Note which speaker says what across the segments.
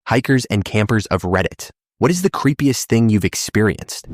Speaker 1: Hikers and campers of Reddit, what is the creepiest thing you've experienced?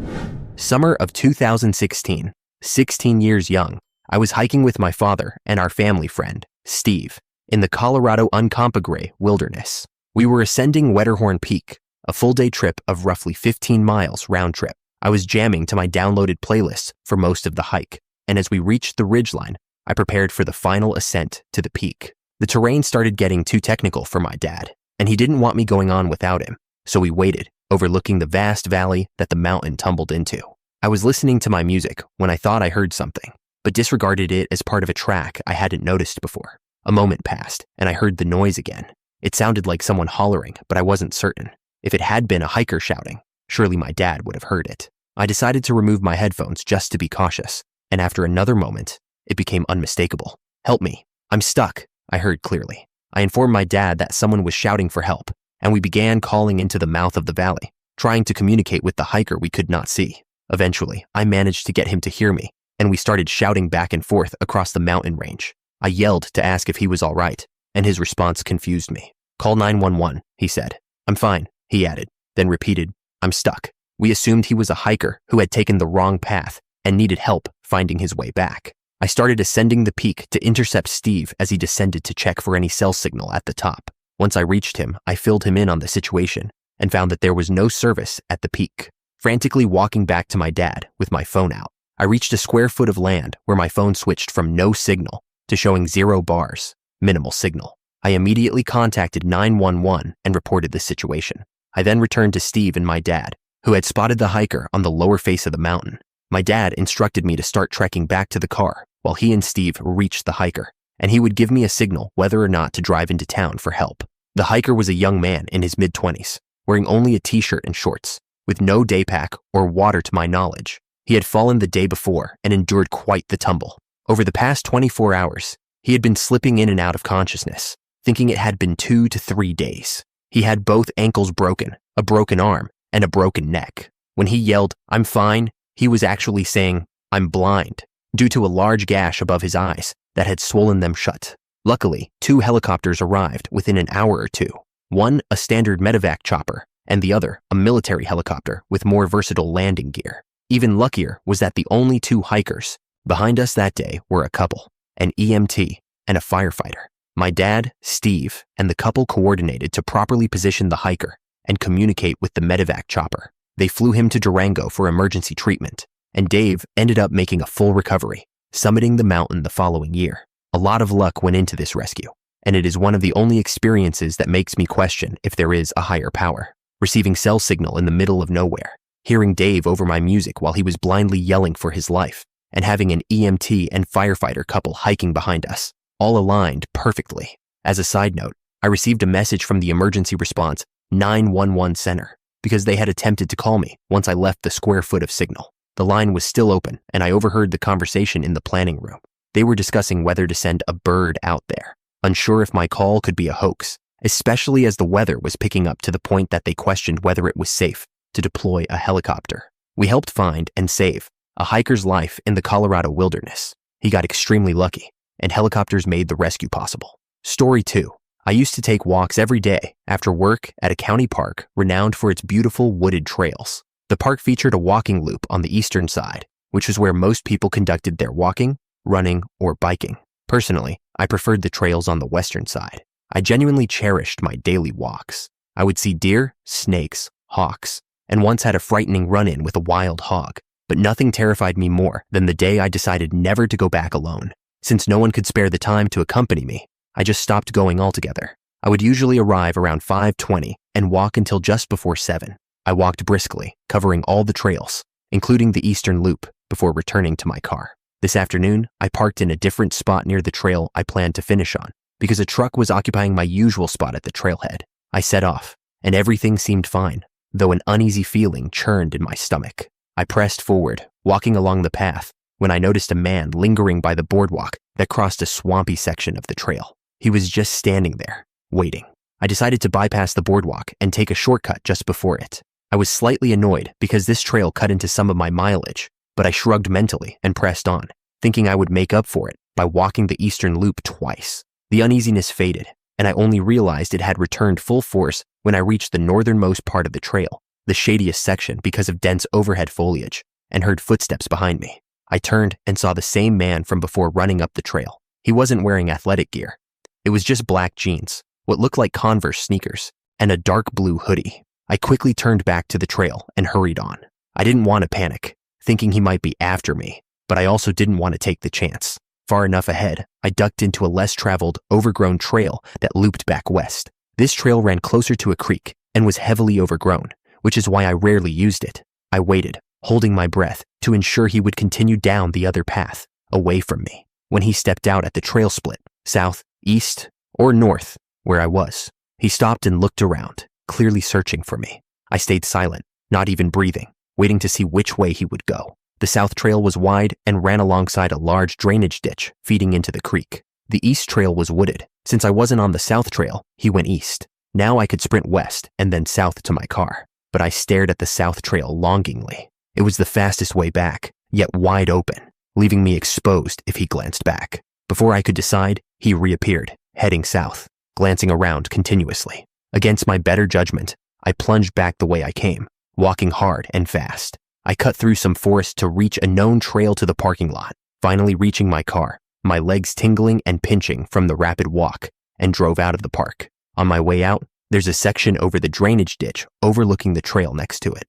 Speaker 1: Summer of 2016, 16 years young, I was hiking with my father and our family friend, Steve, in the Colorado Uncompahgre wilderness. We were ascending Wetterhorn Peak, a full-day trip of roughly 15 miles round trip. I was jamming to my downloaded playlists for most of the hike, and as we reached the ridgeline, I prepared for the final ascent to the peak. The terrain started getting too technical for my dad, and he didn't want me going on without him, so we waited, overlooking the vast valley that the mountain tumbled into. I was listening to my music when I thought I heard something, but disregarded it as part of a track I hadn't noticed before. A moment passed, and I heard the noise again. It sounded like someone hollering, but I wasn't certain. If it had been a hiker shouting, surely my dad would have heard it. I decided to remove my headphones just to be cautious, and after another moment, it became unmistakable. "Help me, I'm stuck," I heard clearly. I informed my dad that someone was shouting for help, and we began calling into the mouth of the valley, trying to communicate with the hiker we could not see. Eventually, I managed to get him to hear me, and we started shouting back and forth across the mountain range. I yelled to ask if he was all right, and his response confused me. "Call 911, he said. "I'm fine," he added, then repeated, "I'm stuck." We assumed he was a hiker who had taken the wrong path and needed help finding his way back. I started ascending the peak to intercept Steve as he descended to check for any cell signal at the top. Once I reached him, I filled him in on the situation and found that there was no service at the peak. Frantically walking back to my dad with my phone out, I reached a square foot of land where my phone switched from no signal to showing 0 bars, minimal signal. I immediately contacted 911 and reported the situation. I then returned to Steve and my dad, who had spotted the hiker on the lower face of the mountain. My dad instructed me to start trekking back to the car while he and Steve reached the hiker, and he would give me a signal whether or not to drive into town for help. The hiker was a young man in his mid-20s, wearing only a t-shirt and shorts, with no day pack or water to my knowledge. He had fallen the day before and endured quite the tumble. Over the past 24 hours, he had been slipping in and out of consciousness, thinking it had been 2 to 3 days. He had both ankles broken, a broken arm, and a broken neck. When he yelled, "I'm fine," he was actually saying, "I'm blind," due to a large gash above his eyes that had swollen them shut. Luckily, 2 helicopters arrived within an hour or two. One, a standard medevac chopper, and the other, a military helicopter with more versatile landing gear. Even luckier was that the only 2 hikers behind us that day were a couple, an EMT and a firefighter. My dad, Steve, and the couple coordinated to properly position the hiker and communicate with the medevac chopper. They flew him to Durango for emergency treatment, and Dave ended up making a full recovery, summiting the mountain the following year. A lot of luck went into this rescue, and it is one of the only experiences that makes me question if there is a higher power. Receiving cell signal in the middle of nowhere, hearing Dave over my music while he was blindly yelling for his life, and having an EMT and firefighter couple hiking behind us, all aligned perfectly. As a side note, I received a message from the emergency response 911 center because they had attempted to call me once I left the square foot of signal. The line was still open, and I overheard the conversation in the planning room. They were discussing whether to send a bird out there, unsure if my call could be a hoax, especially as the weather was picking up to the point that they questioned whether it was safe to deploy a helicopter. We helped find and save a hiker's life in the Colorado wilderness. He got extremely lucky, and helicopters made the rescue possible. Story 2. I used to take walks every day after work at a county park renowned for its beautiful wooded trails. The park featured a walking loop on the eastern side, which was where most people conducted their walking, running, or biking. Personally, I preferred the trails on the western side. I genuinely cherished my daily walks. I would see deer, snakes, hawks, and once had a frightening run-in with a wild hog, but nothing terrified me more than the day I decided never to go back alone. Since no one could spare the time to accompany me, I just stopped going altogether. I would usually arrive around 5:20 and walk until just before 7. I walked briskly, covering all the trails, including the eastern loop, before returning to my car. This afternoon, I parked in a different spot near the trail I planned to finish on, because a truck was occupying my usual spot at the trailhead. I set off, and everything seemed fine, though an uneasy feeling churned in my stomach. I pressed forward, walking along the path, when I noticed a man lingering by the boardwalk that crossed a swampy section of the trail. He was just standing there, waiting. I decided to bypass the boardwalk and take a shortcut just before it. I was slightly annoyed because this trail cut into some of my mileage, but I shrugged mentally and pressed on, thinking I would make up for it by walking the eastern loop twice. The uneasiness faded, and I only realized it had returned full force When I reached the northernmost part of the trail, the shadiest section because of dense overhead foliage, and heard footsteps behind me, I turned and saw the same man from before running up the trail. He wasn't wearing athletic gear. It was just black jeans, what looked like Converse sneakers, and a dark blue hoodie. I quickly turned back to the trail and hurried on. I didn't want to panic, thinking he might be after me, but I also didn't want to take the chance. Far enough ahead, I ducked into a less traveled, overgrown trail that looped back west. This trail ran closer to a creek and was heavily overgrown, which is why I rarely used it. I waited, holding my breath, to ensure he would continue down the other path, away from me. When he stepped out at the trail split, south, east, or north, where I was, he stopped and looked around, clearly searching for me. I stayed silent, not even breathing, waiting to see which way he would go. The south trail was wide and ran alongside a large drainage ditch feeding into the creek. The east trail was wooded. Since I wasn't on the south trail, he went east. Now I could sprint west and then south to my car, but I stared at the south trail longingly. It was the fastest way back, yet wide open, leaving me exposed if he glanced back. Before I could decide, he reappeared, heading south, glancing around continuously. Against my better judgment, I plunged back the way I came, walking hard and fast. I cut through some forest to reach a known trail to the parking lot, finally reaching my car, my legs tingling and pinching from the rapid walk, and drove out of the park. On my way out, there's a section over the drainage ditch overlooking the trail next to it.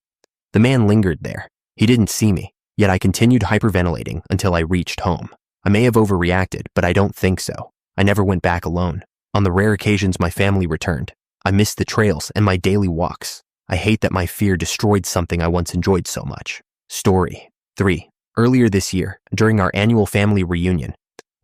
Speaker 1: The man lingered there. He didn't see me, yet I continued hyperventilating until I reached home. I may have overreacted, but I don't think so. I never went back alone. On the rare occasions my family returned, I missed the trails and my daily walks. I hate that my fear destroyed something I once enjoyed so much. Story 3. Earlier this year, during our annual family reunion,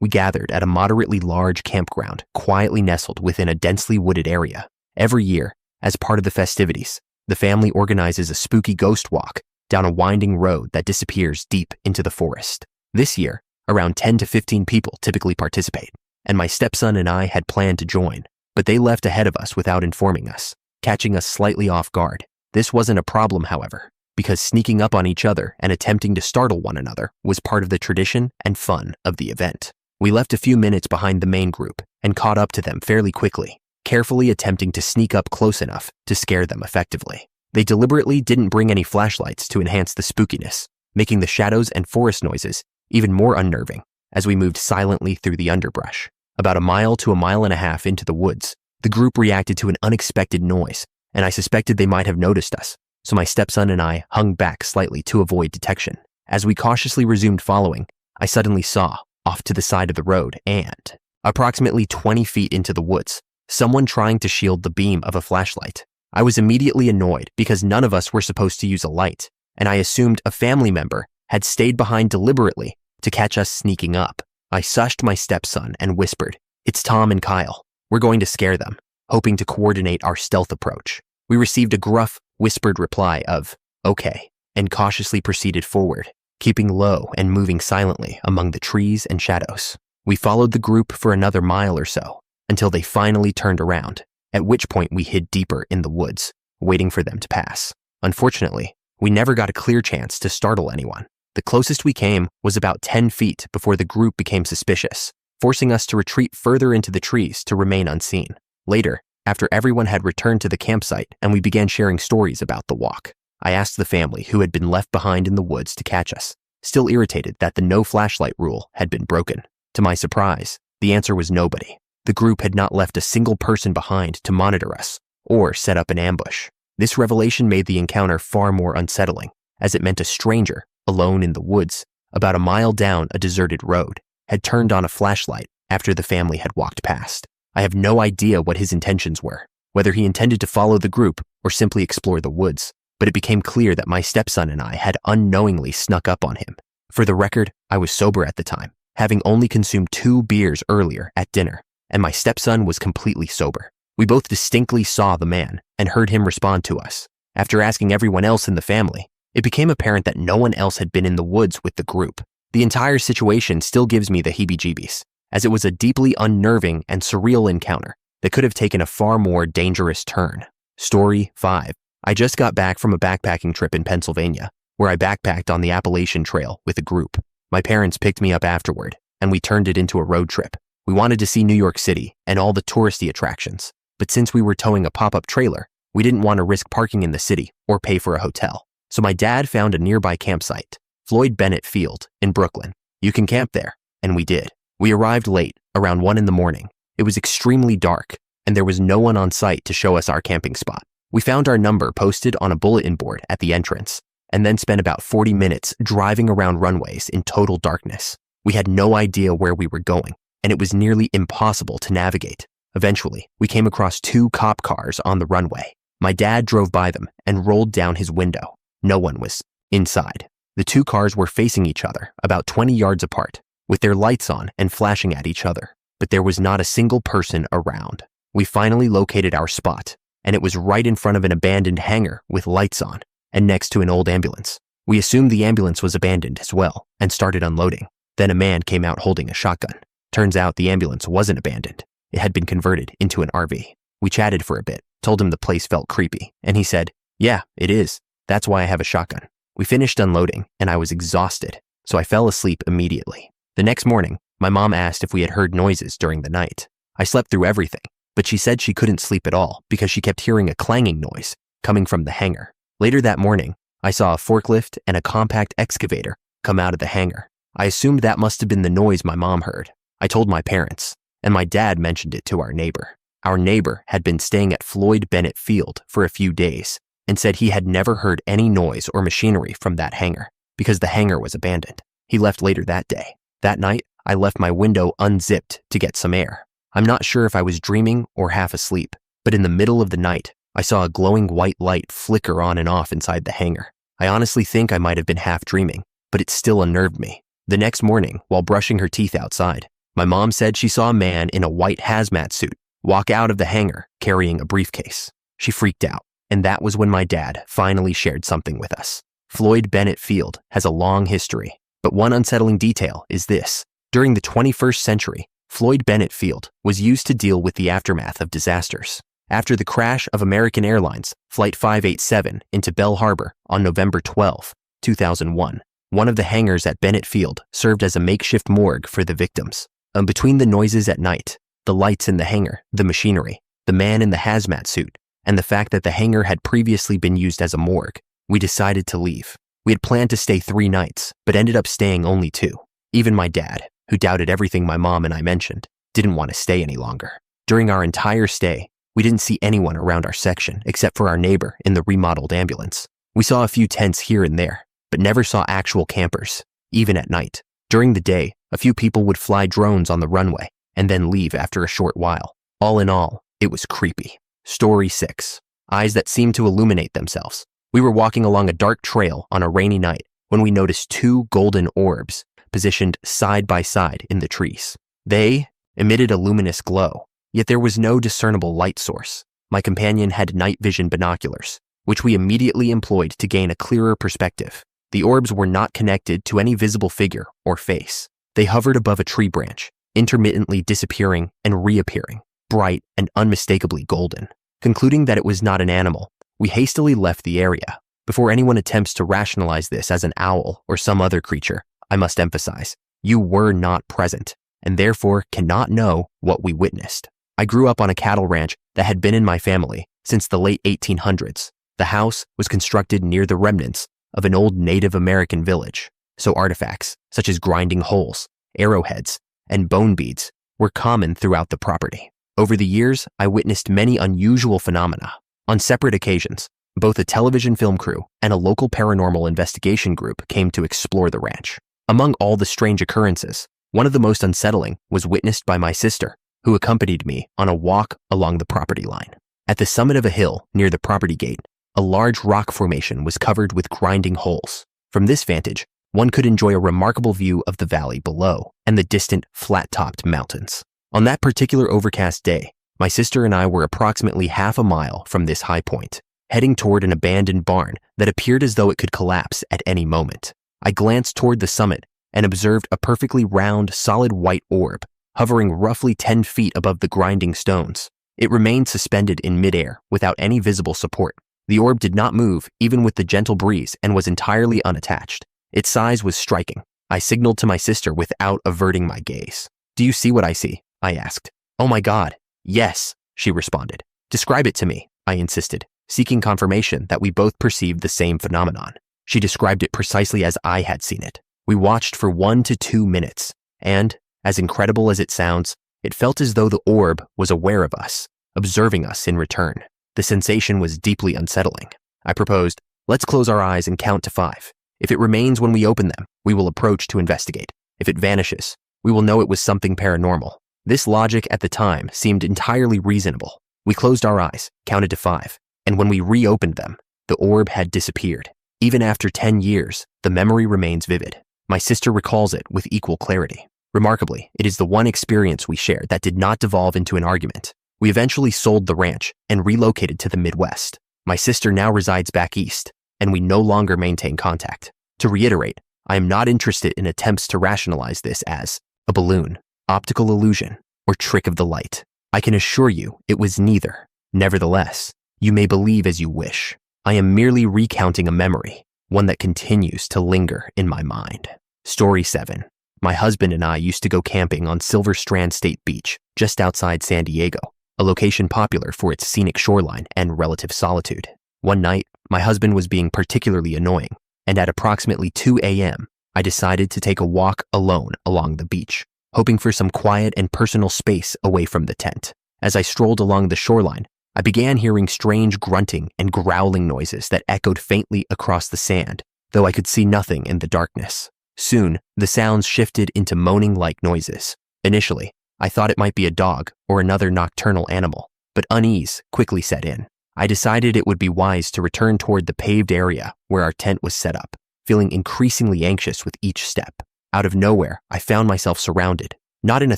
Speaker 1: we gathered at a moderately large campground quietly nestled within a densely wooded area. Every year, as part of the festivities, the family organizes a spooky ghost walk down a winding road that disappears deep into the forest. This year, around 10 to 15 people typically participate, and my stepson and I had planned to join, but they left ahead of us without informing us, catching us slightly off guard. This wasn't a problem, however, because sneaking up on each other and attempting to startle one another was part of the tradition and fun of the event. We left a few minutes behind the main group and caught up to them fairly quickly, carefully attempting to sneak up close enough to scare them effectively. They deliberately didn't bring any flashlights to enhance the spookiness, making the shadows and forest noises even more unnerving as we moved silently through the underbrush. About a mile to a mile and a half into the woods, the group reacted to an unexpected noise, and I suspected they might have noticed us, so my stepson and I hung back slightly to avoid detection. As we cautiously resumed following, I suddenly saw, off to the side of the road and, approximately 20 feet into the woods, someone trying to shield the beam of a flashlight. I was immediately annoyed because none of us were supposed to use a light, and I assumed a family member had stayed behind deliberately to catch us sneaking up. I sushed my stepson and whispered, "It's Tom and Kyle. We're going to scare them," hoping to coordinate our stealth approach. We received a gruff, whispered reply of, "Okay," and cautiously proceeded forward, keeping low and moving silently among the trees and shadows. We followed the group for another mile or so, until they finally turned around, at which point we hid deeper in the woods, waiting for them to pass. Unfortunately, we never got a clear chance to startle anyone. The closest we came was about 10 feet before the group became suspicious, forcing us to retreat further into the trees to remain unseen. Later, after everyone had returned to the campsite and we began sharing stories about the walk, I asked the family who had been left behind in the woods to catch us, still irritated that the no flashlight rule had been broken. To my surprise, the answer was nobody. The group had not left a single person behind to monitor us or set up an ambush. This revelation made the encounter far more unsettling, as it meant a stranger, alone in the woods, about a mile down a deserted road, had turned on a flashlight after the family had walked past. I have no idea what his intentions were, whether he intended to follow the group or simply explore the woods, but it became clear that my stepson and I had unknowingly snuck up on him. For the record, I was sober at the time, having only consumed 2 beers earlier at dinner, and my stepson was completely sober. We both distinctly saw the man and heard him respond to us. After asking everyone else in the family, it became apparent that no one else had been in the woods with the group. The entire situation still gives me the heebie-jeebies, as it was a deeply unnerving and surreal encounter that could have taken a far more dangerous turn. Story 5. I just got back from a backpacking trip in Pennsylvania, where I backpacked on the Appalachian Trail with a group. My parents picked me up afterward, and we turned it into a road trip. We wanted to see New York City and all the touristy attractions, but since we were towing a pop-up trailer, We didn't want to risk parking in the city or pay for a hotel. So my dad found a nearby campsite, Floyd Bennett Field in Brooklyn. You can camp there, and we did. We arrived late, around 1 in the morning. It was extremely dark, and there was no one on site to show us our camping spot. We found our number posted on a bulletin board at the entrance, and then spent about 40 minutes driving around runways in total darkness. We had no idea where we were going, and it was nearly impossible to navigate. Eventually, we came across 2 cop cars on the runway. My dad drove by them and rolled down his window. No one was inside. The 2 cars were facing each other, about 20 yards apart, with their lights on and flashing at each other, but there was not a single person around. We finally located our spot, and it was right in front of an abandoned hangar with lights on and next to an old ambulance. We assumed the ambulance was abandoned as well and started unloading. Then a man came out holding a shotgun. Turns out the ambulance wasn't abandoned. It had been converted into an RV. We chatted for a bit, told him the place felt creepy, and he said, "Yeah, it is. That's why I have a shotgun." We finished unloading, and I was exhausted, so I fell asleep immediately. The next morning, my mom asked if we had heard noises during the night. I slept through everything, but she said she couldn't sleep at all because she kept hearing a clanging noise coming from the hangar. Later that morning, I saw a forklift and a compact excavator come out of the hangar. I assumed that must have been the noise my mom heard. I told my parents, and my dad mentioned it to our neighbor. Our neighbor had been staying at Floyd Bennett Field for a few days and said he had never heard any noise or machinery from that hangar because the hangar was abandoned. He left later that day. That night, I left my window unzipped to get some air. I'm not sure if I was dreaming or half asleep, but in the middle of the night, I saw a glowing white light flicker on and off inside the hangar. I honestly think I might have been half dreaming, but it still unnerved me. The next morning, while brushing her teeth outside, my mom said she saw a man in a white hazmat suit walk out of the hangar carrying a briefcase. She freaked out, and that was when my dad finally shared something with us. Floyd Bennett Field has a long history, but one unsettling detail is this. During the 21st century, Floyd Bennett Field was used to deal with the aftermath of disasters. After the crash of American Airlines Flight 587 into Bell Harbor on November 12, 2001, one of the hangars at Bennett Field served as a makeshift morgue for the victims. Between the noises at night, the lights in the hangar, the machinery, the man in the hazmat suit, and the fact that the hangar had previously been used as a morgue, we decided to leave. We had planned to stay 3 nights, but ended up staying only 2. Even my dad, who doubted everything my mom and I mentioned, didn't want to stay any longer. During our entire stay, we didn't see anyone around our section except for our neighbor in the remodeled ambulance. We saw a few tents here and there, but never saw actual campers, even at night. During the day, a few people would fly drones on the runway and then leave after a short while. All in all, it was creepy. Story 6. Eyes that seemed to illuminate themselves. We were walking along a dark trail on a rainy night when we noticed 2 golden orbs positioned side by side in the trees. They emitted a luminous glow, yet there was no discernible light source. My companion had night vision binoculars, which we immediately employed to gain a clearer perspective. The orbs were not connected to any visible figure or face. They hovered above a tree branch, intermittently disappearing and reappearing, bright and unmistakably golden. Concluding that it was not an animal, we hastily left the area. Before anyone attempts to rationalize this as an owl or some other creature, I must emphasize, you were not present, and therefore cannot know what we witnessed. I grew up on a cattle ranch that had been in my family since the late 1800s. The house was constructed near the remnants of an old Native American village, so artifacts such as grinding holes, arrowheads, and bone beads were common throughout the property. Over the years, I witnessed many unusual phenomena. On separate occasions, both a television film crew and a local paranormal investigation group came to explore the ranch. Among all the strange occurrences, one of the most unsettling was witnessed by my sister, who accompanied me on a walk along the property line. At the summit of a hill near the property gate, a large rock formation was covered with grinding holes. From this vantage, one could enjoy a remarkable view of the valley below and the distant, flat-topped mountains. On that particular overcast day, my sister and I were approximately half a mile from this high point, heading toward an abandoned barn that appeared as though it could collapse at any moment. I glanced toward the summit and observed a perfectly round, solid white orb hovering roughly 10 feet above the grinding stones. It remained suspended in midair without any visible support. The orb did not move even with the gentle breeze and was entirely unattached. Its size was striking. I signaled to my sister without averting my gaze. "Do you see what I see?" I asked. "Oh my God, yes," she responded. "Describe it to me," I insisted, seeking confirmation that we both perceived the same phenomenon. She described it precisely as I had seen it. We watched for 1 to 2 minutes, and, as incredible as it sounds, it felt as though the orb was aware of us, observing us in return. The sensation was deeply unsettling. I proposed, let's close our eyes and count to 5. If it remains when we open them, we will approach to investigate. If it vanishes, we will know it was something paranormal. This logic at the time seemed entirely reasonable. We closed our eyes, counted to 5, and when we reopened them, the orb had disappeared. Even after 10 years, the memory remains vivid. My sister recalls it with equal clarity. Remarkably, it is the one experience we shared that did not devolve into an argument. We eventually sold the ranch and relocated to the Midwest. My sister now resides back east, and we no longer maintain contact. To reiterate, I am not interested in attempts to rationalize this as a balloon, optical illusion, or trick of the light. I can assure you it was neither. Nevertheless, you may believe as you wish. I am merely recounting a memory, one that continues to linger in my mind. Story 7. My husband and I used to go camping on Silver Strand State Beach, just outside San Diego, a location popular for its scenic shoreline and relative solitude. One night, my husband was being particularly annoying, and at approximately 2 a.m., I decided to take a walk alone along the beach, hoping for some quiet and personal space away from the tent. As I strolled along the shoreline, I began hearing strange grunting and growling noises that echoed faintly across the sand, though I could see nothing in the darkness. Soon, the sounds shifted into moaning-like noises. Initially, I thought it might be a dog or another nocturnal animal, but unease quickly set in. I decided it would be wise to return toward the paved area where our tent was set up, feeling increasingly anxious with each step. Out of nowhere, I found myself surrounded, not in a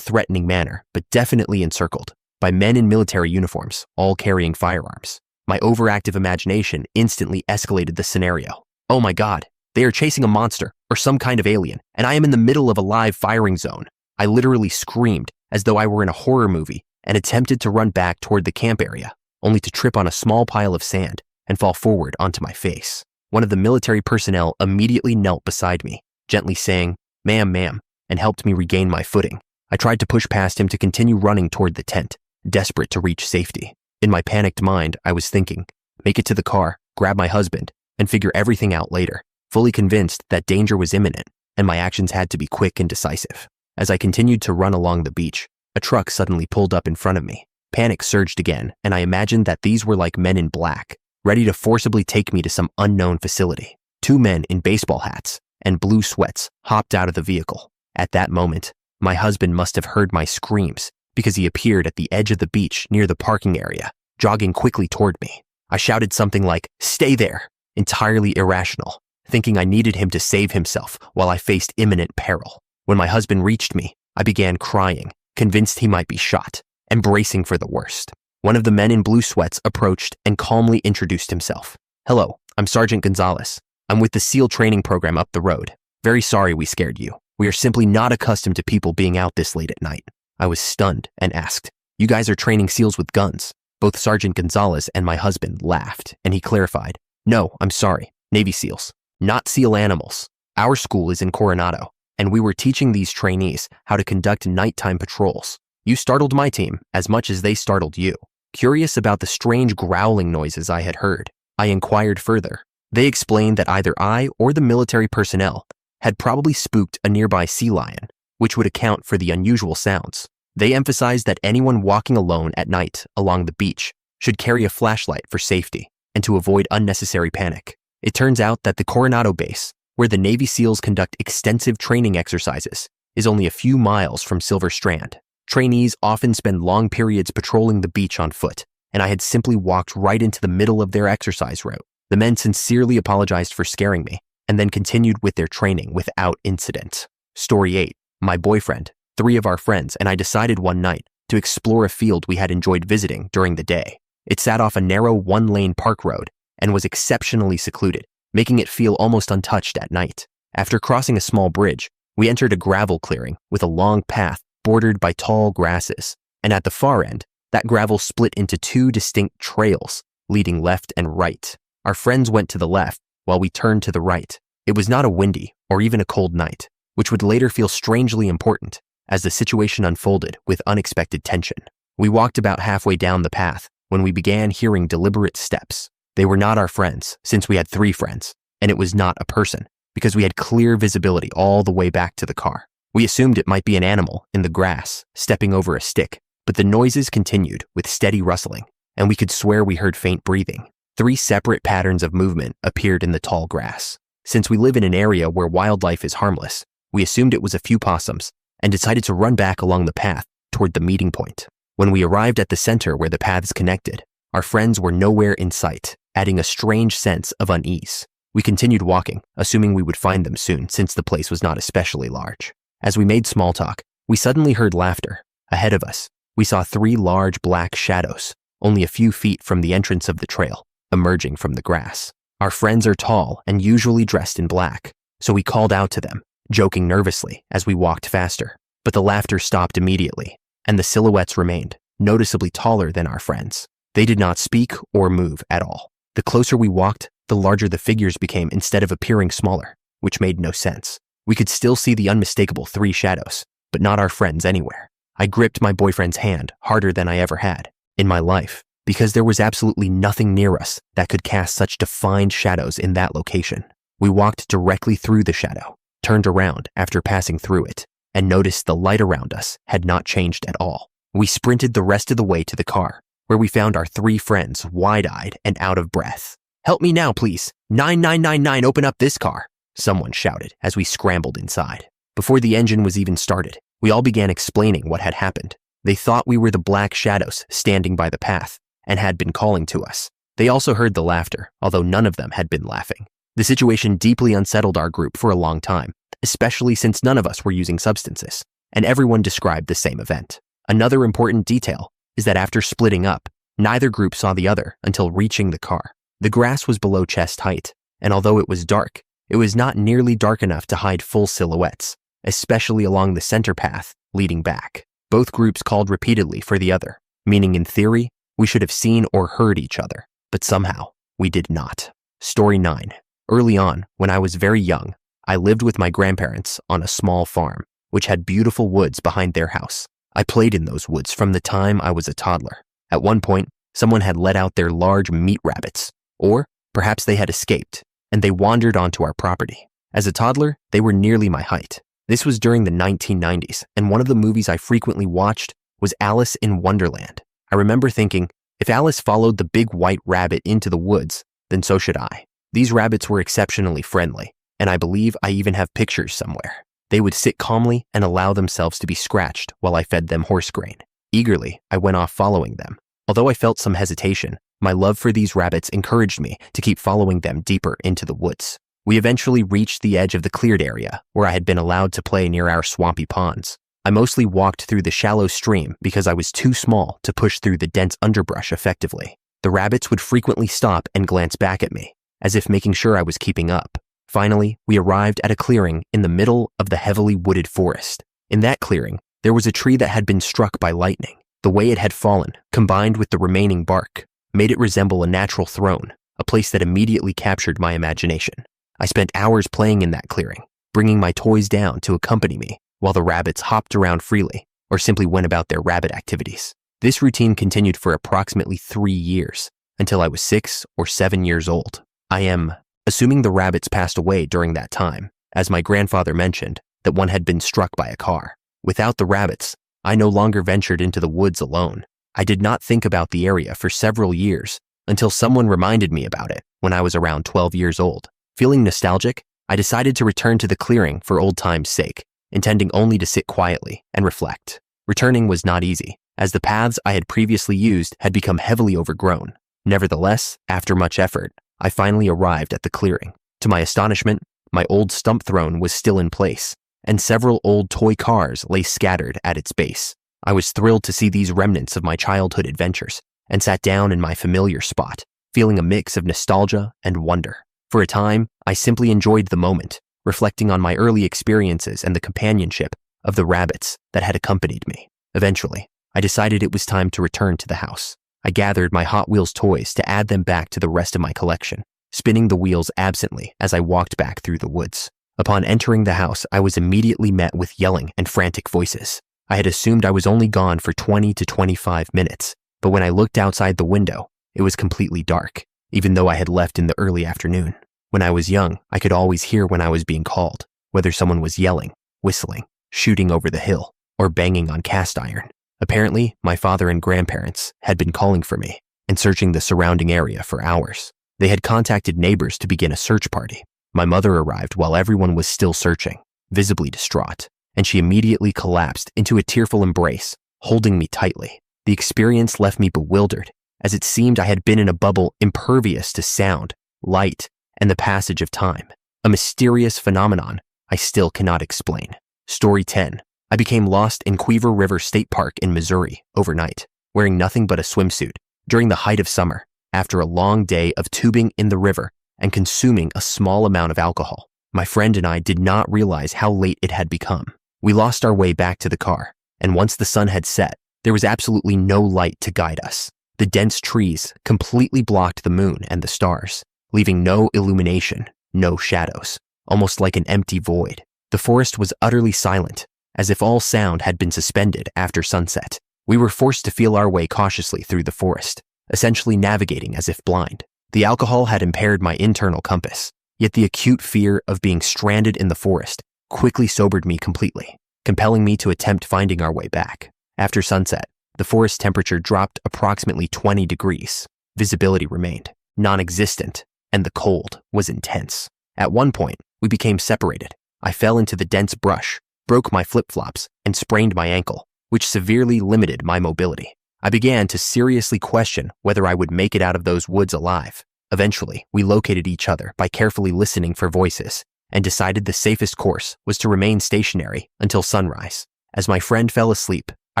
Speaker 1: threatening manner, but definitely encircled, by men in military uniforms, all carrying firearms. My overactive imagination instantly escalated the scenario. Oh my God, they are chasing a monster or some kind of alien, and I am in the middle of a live firing zone. I literally screamed as though I were in a horror movie and attempted to run back toward the camp area, only to trip on a small pile of sand and fall forward onto my face. One of the military personnel immediately knelt beside me, gently saying, ma'am, and helped me regain my footing. I tried to push past him to continue running toward the tent, desperate to reach safety. In my panicked mind, I was thinking, make it to the car, grab my husband, and figure everything out later, fully convinced that danger was imminent and my actions had to be quick and decisive. As I continued to run along the beach, a truck suddenly pulled up in front of me. Panic surged again, and I imagined that these were like men in black, ready to forcibly take me to some unknown facility. 2 men in baseball hats and blue sweats hopped out of the vehicle. At that moment, my husband must have heard my screams because he appeared at the edge of the beach near the parking area, jogging quickly toward me. I shouted something like, "Stay there," entirely irrational, thinking I needed him to save himself while I faced imminent peril. When my husband reached me, I began crying, convinced he might be shot, and bracing for the worst. One of the men in blue sweats approached and calmly introduced himself. "Hello, I'm Sergeant Gonzalez. I'm with the SEAL training program up the road. Very sorry we scared you. We are simply not accustomed to people being out this late at night." I was stunned and asked, "You guys are training SEALs with guns?" Both Sergeant Gonzalez and my husband laughed, and he clarified, "No, I'm sorry, Navy SEALs, not SEAL animals. Our school is in Coronado, and we were teaching these trainees how to conduct nighttime patrols. You startled my team as much as they startled you." Curious about the strange growling noises I had heard, I inquired further. They explained that either I or the military personnel had probably spooked a nearby sea lion, which would account for the unusual sounds. They emphasized that anyone walking alone at night along the beach should carry a flashlight for safety and to avoid unnecessary panic. It turns out that the Coronado base, where the Navy SEALs conduct extensive training exercises, is only a few miles from Silver Strand. Trainees often spend long periods patrolling the beach on foot, and I had simply walked right into the middle of their exercise route. The men sincerely apologized for scaring me, and then continued with their training without incident. Story 8. My boyfriend, 3 of our friends, and I decided one night to explore a field we had enjoyed visiting during the day. It sat off a narrow 1-lane park road and was exceptionally secluded, making it feel almost untouched at night. After crossing a small bridge, we entered a gravel clearing with a long path bordered by tall grasses, and at the far end, that gravel split into 2 distinct trails, leading left and right. Our friends went to the left, while we turned to the right. It was not a windy or even a cold night, which would later feel strangely important as the situation unfolded with unexpected tension. We walked about halfway down the path when we began hearing deliberate steps. They were not our friends, since we had 3 friends, and it was not a person, because we had clear visibility all the way back to the car. We assumed it might be an animal in the grass, stepping over a stick, but the noises continued with steady rustling, and we could swear we heard faint breathing. 3 separate patterns of movement appeared in the tall grass. Since we live in an area where wildlife is harmless, we assumed it was a few possums and decided to run back along the path toward the meeting point. When we arrived at the center where the paths connected, our friends were nowhere in sight, adding a strange sense of unease. We continued walking, assuming we would find them soon since the place was not especially large. As we made small talk, we suddenly heard laughter. Ahead of us, we saw 3 large black shadows, only a few feet from the entrance of the trail, emerging from the grass. Our friends are tall and usually dressed in black, so we called out to them, joking nervously as we walked faster. But the laughter stopped immediately, and the silhouettes remained, noticeably taller than our friends. They did not speak or move at all. The closer we walked, the larger the figures became instead of appearing smaller, which made no sense. We could still see the unmistakable 3 shadows, but not our friends anywhere. I gripped my boyfriend's hand harder than I ever had in my life, because there was absolutely nothing near us that could cast such defined shadows in that location. We walked directly through the shadow, turned around after passing through it, and noticed the light around us had not changed at all. We sprinted the rest of the way to the car, where we found our 3 friends wide-eyed and out of breath. "Help me now, please. 9999, open up this car," someone shouted as we scrambled inside. Before the engine was even started, we all began explaining what had happened. They thought we were the black shadows standing by the path and had been calling to us. They also heard the laughter, although none of them had been laughing. The situation deeply unsettled our group for a long time, especially since none of us were using substances, and everyone described the same event. Another important detail is that after splitting up, neither group saw the other until reaching the car. The grass was below chest height, and although it was dark, it was not nearly dark enough to hide full silhouettes, especially along the center path leading back. Both groups called repeatedly for the other, meaning in theory, we should have seen or heard each other, but somehow we did not. Story 9. Early on, when I was very young, I lived with my grandparents on a small farm, which had beautiful woods behind their house. I played in those woods from the time I was a toddler. At one point, someone had let out their large meat rabbits, or perhaps they had escaped, and they wandered onto our property. As a toddler, they were nearly my height. This was during the 1990s, and one of the movies I frequently watched was Alice in Wonderland. I remember thinking, if Alice followed the big white rabbit into the woods, then so should I. These rabbits were exceptionally friendly, and I believe I even have pictures somewhere. They would sit calmly and allow themselves to be scratched while I fed them horse grain. Eagerly, I went off following them. Although I felt some hesitation, my love for these rabbits encouraged me to keep following them deeper into the woods. We eventually reached the edge of the cleared area where I had been allowed to play near our swampy ponds. I mostly walked through the shallow stream because I was too small to push through the dense underbrush effectively. The rabbits would frequently stop and glance back at me, as if making sure I was keeping up. Finally, we arrived at a clearing in the middle of the heavily wooded forest. In that clearing, there was a tree that had been struck by lightning. The way it had fallen, combined with the remaining bark, made it resemble a natural throne, a place that immediately captured my imagination. I spent hours playing in that clearing, bringing my toys down to accompany me while the rabbits hopped around freely or simply went about their rabbit activities. This routine continued for approximately 3 years, until I was 6 or 7 years old. I am assuming the rabbits passed away during that time, as my grandfather mentioned that one had been struck by a car. Without the rabbits, I no longer ventured into the woods alone. I did not think about the area for several years until someone reminded me about it when I was around 12 years old. Feeling nostalgic, I decided to return to the clearing for old time's sake, intending only to sit quietly and reflect. Returning was not easy, as the paths I had previously used had become heavily overgrown. Nevertheless, after much effort, I finally arrived at the clearing. To my astonishment, my old stump throne was still in place, and several old toy cars lay scattered at its base. I was thrilled to see these remnants of my childhood adventures, and sat down in my familiar spot, feeling a mix of nostalgia and wonder. For a time, I simply enjoyed the moment, reflecting on my early experiences and the companionship of the rabbits that had accompanied me. Eventually, I decided it was time to return to the house. I gathered my Hot Wheels toys to add them back to the rest of my collection, spinning the wheels absently as I walked back through the woods. Upon entering the house, I was immediately met with yelling and frantic voices. I had assumed I was only gone for 20 to 25 minutes, but when I looked outside the window, it was completely dark. even though I had left in the early afternoon. When I was young, I could always hear when I was being called, whether someone was yelling, whistling, shooting over the hill, or banging on cast iron. Apparently, my father and grandparents had been calling for me and searching the surrounding area for hours. They had contacted neighbors to begin a search party. My mother arrived while everyone was still searching, visibly distraught, and she immediately collapsed into a tearful embrace, holding me tightly. The experience left me bewildered, as it seemed I had been in a bubble impervious to sound, light, and the passage of time, a mysterious phenomenon I still cannot explain. Story 10. I became lost in Quever River State Park in Missouri overnight, wearing nothing but a swimsuit, during the height of summer, after a long day of tubing in the river and consuming a small amount of alcohol. My friend and I did not realize how late it had become. We lost our way back to the car, and once the sun had set, there was absolutely no light to guide us. The dense trees completely blocked the moon and the stars, leaving no illumination, no shadows, almost like an empty void. The forest was utterly silent, as if all sound had been suspended after sunset. We were forced to feel our way cautiously through the forest, essentially navigating as if blind. The alcohol had impaired my internal compass, yet the acute fear of being stranded in the forest quickly sobered me completely, compelling me to attempt finding our way back. After sunset, the forest temperature dropped approximately 20 degrees. Visibility remained non-existent, and the cold was intense. At one point, we became separated. I fell into the dense brush, broke my flip-flops, and sprained my ankle, which severely limited my mobility. I began to seriously question whether I would make it out of those woods alive. Eventually, we located each other by carefully listening for voices and decided the safest course was to remain stationary until sunrise. As my friend fell asleep, I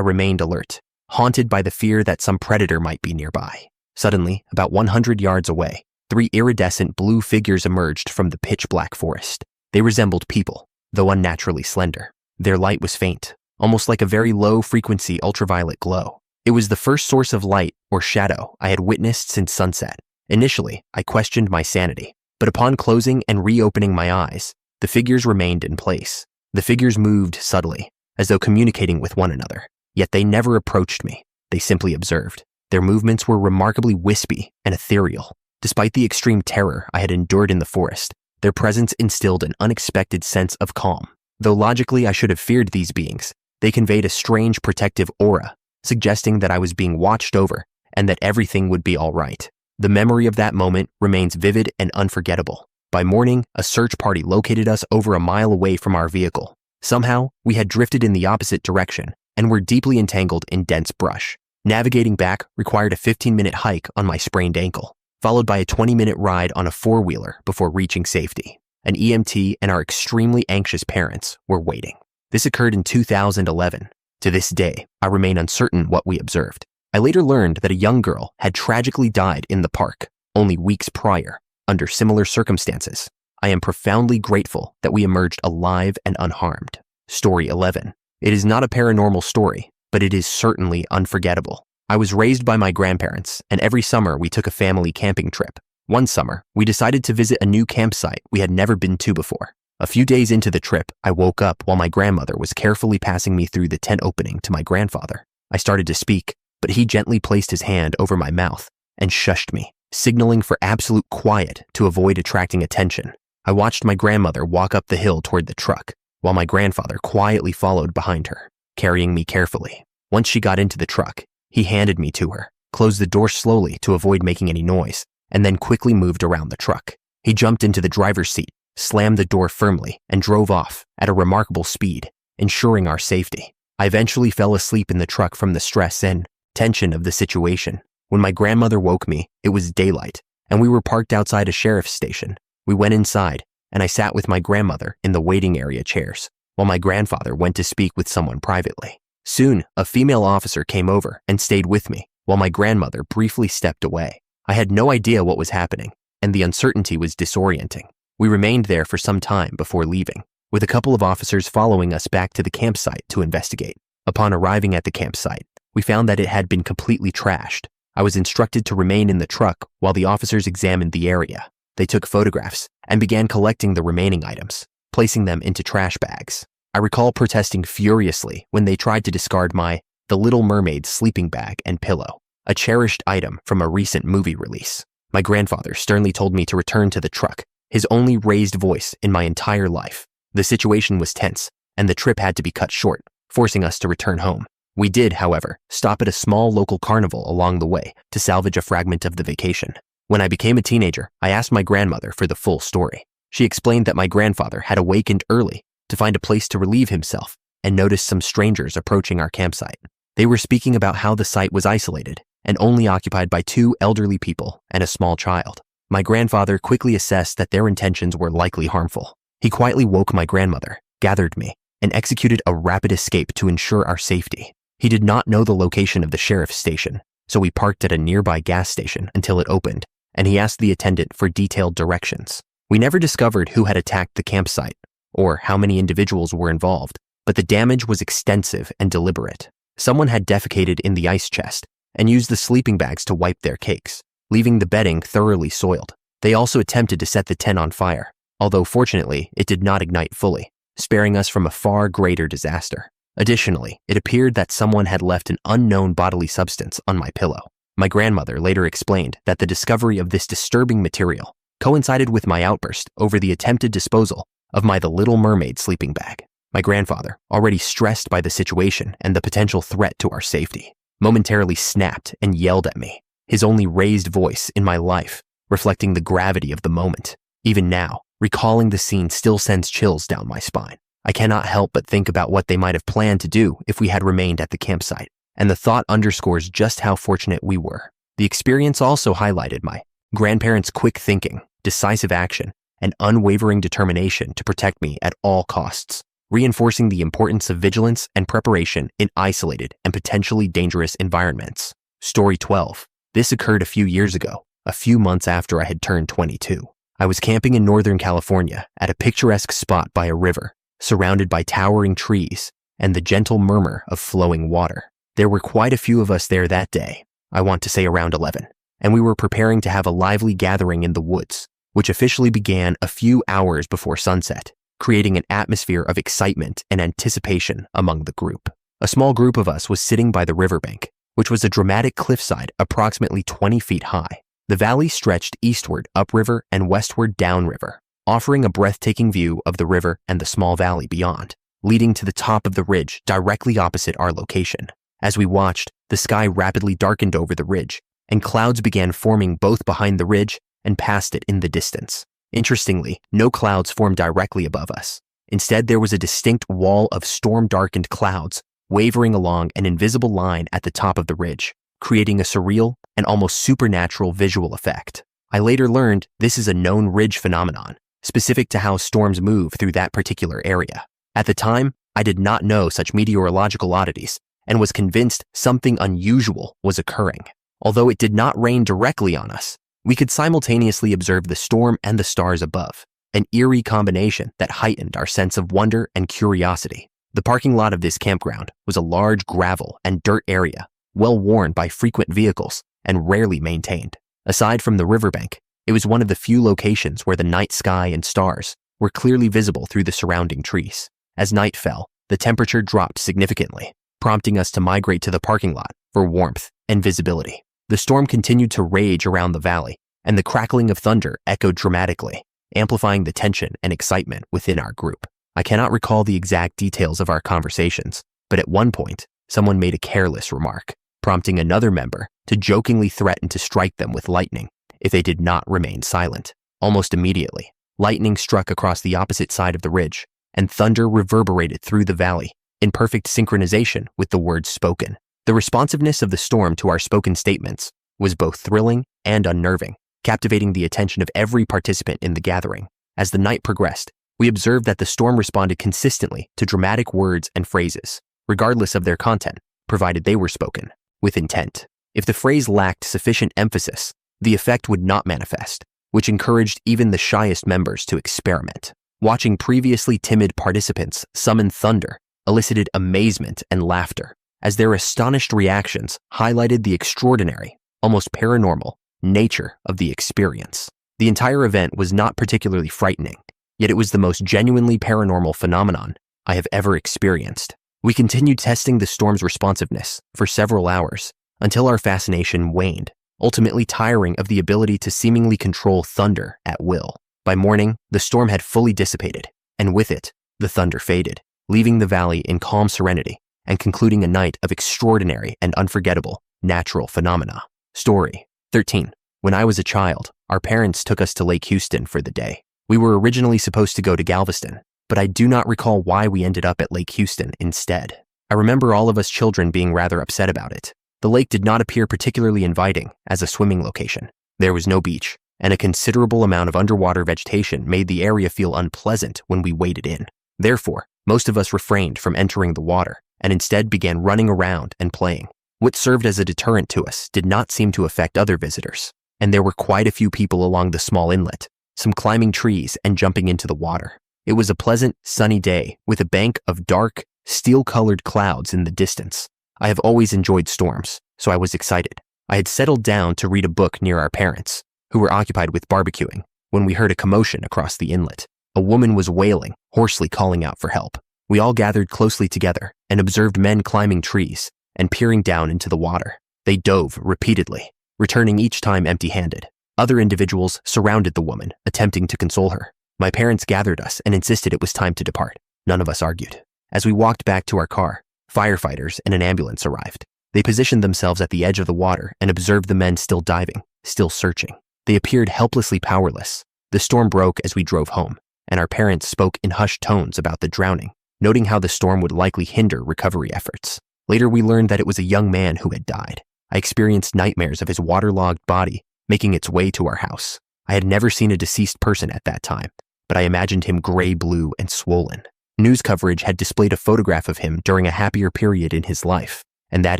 Speaker 1: remained alert, haunted by the fear that some predator might be nearby. Suddenly, about 100 yards away, 3 iridescent blue figures emerged from the pitch-black forest. They resembled people, though unnaturally slender. Their light was faint, almost like a very low-frequency ultraviolet glow. It was the first source of light or shadow I had witnessed since sunset. Initially, I questioned my sanity, but upon closing and reopening my eyes, the figures remained in place. The figures moved subtly, as though communicating with one another, yet they never approached me. They simply observed. Their movements were remarkably wispy and ethereal. Despite the extreme terror I had endured in the forest, their presence instilled an unexpected sense of calm. Though logically I should have feared these beings, they conveyed a strange protective aura, suggesting that I was being watched over and that everything would be all right. The memory of that moment remains vivid and unforgettable. By morning, a search party located us over a mile away from our vehicle. Somehow, we had drifted in the opposite direction and were deeply entangled in dense brush. Navigating back required a 15-minute hike on my sprained ankle, followed by a 20-minute ride on a four-wheeler before reaching safety. An EMT and our extremely anxious parents were waiting. This occurred in 2011. To this day, I remain uncertain what we observed. I later learned that a young girl had tragically died in the park only weeks prior, under similar circumstances. I am profoundly grateful that we emerged alive and unharmed. Story 11. It is not a paranormal story, but it is certainly unforgettable. I was raised by my grandparents, and every summer we took a family camping trip. One summer, we decided to visit a new campsite we had never been to before. A few days into the trip, I woke up while my grandmother was carefully passing me through the tent opening to my grandfather. I started to speak, but he gently placed his hand over my mouth and shushed me, signaling for absolute quiet to avoid attracting attention. I watched my grandmother walk up the hill toward the truck, while my grandfather quietly followed behind her, carrying me carefully. Once she got into the truck, he handed me to her, closed the door slowly to avoid making any noise, and then quickly moved around the truck. He jumped into the driver's seat, slammed the door firmly, and drove off at a remarkable speed, ensuring our safety. I eventually fell asleep in the truck from the stress and tension of the situation. When my grandmother woke me, it was daylight, and we were parked outside a sheriff's station. We went inside, and I sat with my grandmother in the waiting area chairs, while my grandfather went to speak with someone privately. Soon, a female officer came over and stayed with me, while my grandmother briefly stepped away. I had no idea what was happening, and the uncertainty was disorienting. We remained there for some time before leaving, with a couple of officers following us back to the campsite to investigate. Upon arriving at the campsite, we found that it had been completely trashed. I was instructed to remain in the truck while the officers examined the area. They took photographs and began collecting the remaining items, placing them into trash bags. I recall protesting furiously when they tried to discard my The Little Mermaid sleeping bag and pillow, a cherished item from a recent movie release. My grandfather sternly told me to return to the truck, his only raised voice in my entire life. The situation was tense, and the trip had to be cut short, forcing us to return home. We did, however, stop at a small local carnival along the way to salvage a fragment of the vacation. When I became a teenager, I asked my grandmother for the full story. She explained that my grandfather had awakened early to find a place to relieve himself and noticed some strangers approaching our campsite. They were speaking about how the site was isolated and only occupied by 2 elderly people and a small child. My grandfather quickly assessed that their intentions were likely harmful. He quietly woke my grandmother, gathered me, and executed a rapid escape to ensure our safety. He did not know the location of the sheriff's station, so we parked at a nearby gas station until it opened, and he asked the attendant for detailed directions. We never discovered who had attacked the campsite or how many individuals were involved, but the damage was extensive and deliberate. Someone had defecated in the ice chest and used the sleeping bags to wipe their cakes, leaving the bedding thoroughly soiled. They also attempted to set the tent on fire, although fortunately it did not ignite fully, sparing us from a far greater disaster. Additionally, it appeared that someone had left an unknown bodily substance on my pillow. My grandmother later explained that the discovery of this disturbing material coincided with my outburst over the attempted disposal of my The Little Mermaid sleeping bag. My grandfather, already stressed by the situation and the potential threat to our safety, momentarily snapped and yelled at me, his only raised voice in my life, reflecting the gravity of the moment. Even now, recalling the scene still sends chills down my spine. I cannot help but think about what they might have planned to do if we had remained at the campsite, and the thought underscores just how fortunate we were. The experience also highlighted my grandparents' quick thinking, decisive action, and unwavering determination to protect me at all costs, reinforcing the importance of vigilance and preparation in isolated and potentially dangerous environments. Story 12. This occurred a few years ago, a few months after I had turned 22. I was camping in Northern California at a picturesque spot by a river, surrounded by towering trees and the gentle murmur of flowing water. There were quite a few of us there that day, I want to say around 11, and we were preparing to have a lively gathering in the woods, which officially began a few hours before sunset, creating an atmosphere of excitement and anticipation among the group. A small group of us was sitting by the riverbank, which was a dramatic cliffside approximately 20 feet high. The valley stretched eastward upriver and westward downriver, offering a breathtaking view of the river and the small valley beyond, leading to the top of the ridge directly opposite our location. As we watched, the sky rapidly darkened over the ridge, and clouds began forming both behind the ridge and past it in the distance. Interestingly, no clouds formed directly above us. Instead, there was a distinct wall of storm-darkened clouds wavering along an invisible line at the top of the ridge, creating a surreal and almost supernatural visual effect. I later learned this is a known ridge phenomenon, specific to how storms move through that particular area. At the time, I did not know such meteorological oddities and was convinced something unusual was occurring. Although it did not rain directly on us, we could simultaneously observe the storm and the stars above, an eerie combination that heightened our sense of wonder and curiosity. The parking lot of this campground was a large gravel and dirt area, well worn by frequent vehicles and rarely maintained. Aside from the riverbank, it was one of the few locations where the night sky and stars were clearly visible through the surrounding trees. As night fell, the temperature dropped significantly, prompting us to migrate to the parking lot for warmth and visibility. The storm continued to rage around the valley, and the crackling of thunder echoed dramatically, amplifying the tension and excitement within our group. I cannot recall the exact details of our conversations, but at one point, someone made a careless remark, prompting another member to jokingly threaten to strike them with lightning if they did not remain silent. Almost immediately, lightning struck across the opposite side of the ridge, and thunder reverberated through the valley in perfect synchronization with the words spoken. The responsiveness of the storm to our spoken statements was both thrilling and unnerving, captivating the attention of every participant in the gathering. As the night progressed, we observed that the storm responded consistently to dramatic words and phrases, regardless of their content, provided they were spoken with intent. If the phrase lacked sufficient emphasis, the effect would not manifest, which encouraged even the shyest members to experiment. Watching previously timid participants summon thunder elicited amazement and laughter, as their astonished reactions highlighted the extraordinary, almost paranormal, nature of the experience. The entire event was not particularly frightening, yet it was the most genuinely paranormal phenomenon I have ever experienced. We continued testing the storm's responsiveness for several hours until our fascination waned, ultimately tiring of the ability to seemingly control thunder at will. By morning, the storm had fully dissipated, and with it, the thunder faded, leaving the valley in calm serenity and concluding a night of extraordinary and unforgettable natural phenomena. Story 13. When I was a child, our parents took us to Lake Houston for the day. We were originally supposed to go to Galveston, but I do not recall why we ended up at Lake Houston instead. I remember all of us children being rather upset about it. The lake did not appear particularly inviting as a swimming location. There was no beach, and a considerable amount of underwater vegetation made the area feel unpleasant when we waded in. Therefore, most of us refrained from entering the water and instead began running around and playing. What served as a deterrent to us did not seem to affect other visitors, and there were quite a few people along the small inlet, some climbing trees and jumping into the water. It was a pleasant, sunny day with a bank of dark, steel-colored clouds in the distance. I have always enjoyed storms, so I was excited. I had settled down to read a book near our parents, who were occupied with barbecuing, when we heard a commotion across the inlet. A woman was wailing, hoarsely calling out for help. We all gathered closely together and observed men climbing trees and peering down into the water. They dove repeatedly, returning each time empty-handed. Other individuals surrounded the woman, attempting to console her. My parents gathered us and insisted it was time to depart. None of us argued. As we walked back to our car, firefighters and an ambulance arrived. They positioned themselves at the edge of the water and observed the men still diving, still searching. They appeared helplessly powerless. The storm broke as we drove home, and our parents spoke in hushed tones about the drowning, noting how the storm would likely hinder recovery efforts. Later, we learned that it was a young man who had died. I experienced nightmares of his waterlogged body making its way to our house. I had never seen a deceased person at that time, but I imagined him gray-blue and swollen. News coverage had displayed a photograph of him during a happier period in his life, and that